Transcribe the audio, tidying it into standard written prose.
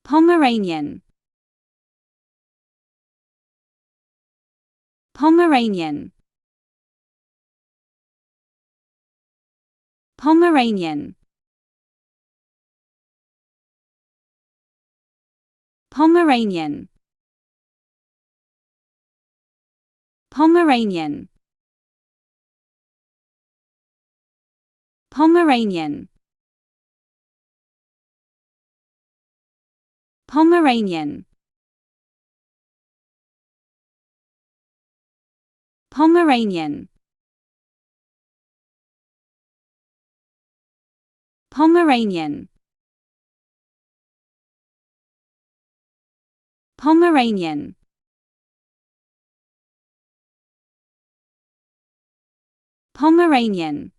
Pomeranian, Pomeranian, Pomeranian, Pomeranian, Pomeranian, Pomeranian, Pomeranian, Pomeranian, Pomeranian, Pomeranian, Pomeranian,